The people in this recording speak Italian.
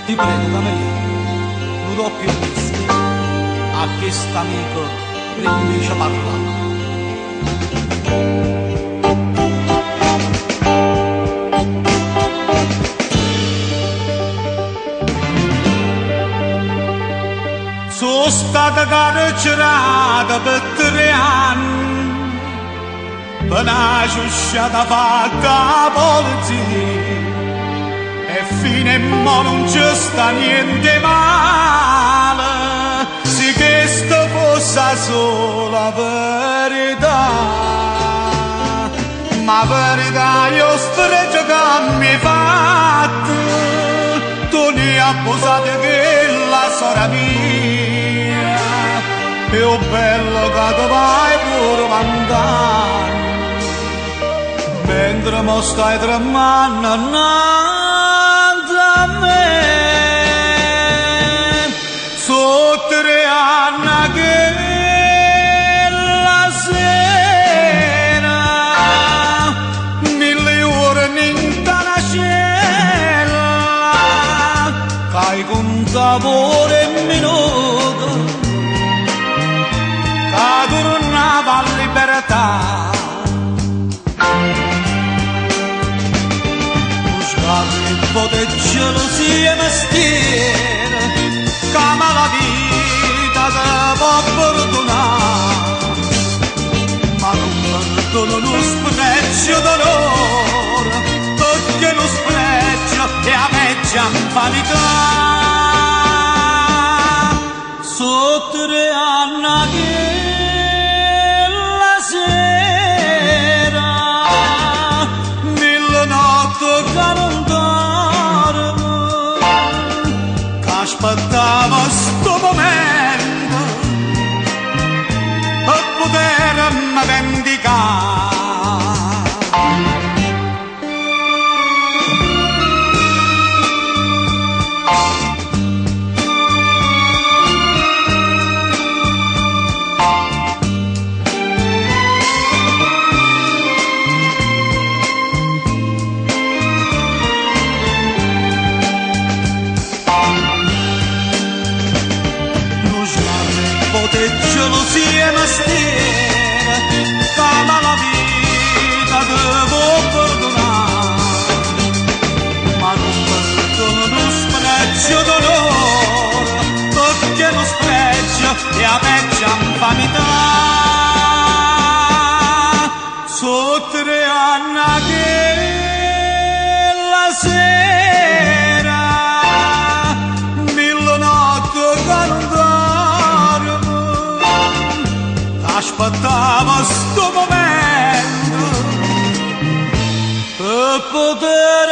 Ti prego, Camellino, non do più questo. A questo amico invece parla. Sono stata carcerata per 3 anni, per una ciusciata fatta polizia, e fino a mo' non ci sta niente male, se questa fosse la sola verità. Ma verità io spregio che mi hai fatto, tu ne hai posato che la sorella mia, più bello che tu vai pure vant'anni, mentre mo stai tremando innanzi a me. Sono 3 anni che la sera 1000 ore in una cella, che hai contato ore e minuti, che tornava a libertà. Pote gelosia e mestiere, che la vita te può perdonare, ma non perdono lo spregio d'onore, perché lo spregio è a mezza vanità. Sono 3 anni che la sera 1000 notti che non aspettavo sto momento per potermi vendicare. Gelosia e mestiere, che la vita devo perdonare, ma non perdono lo spregio d'onore, perché lo spregio è a mezza vanità. Sono 3 anni che la sera 1000 notti che non aspettavo sto momento per poter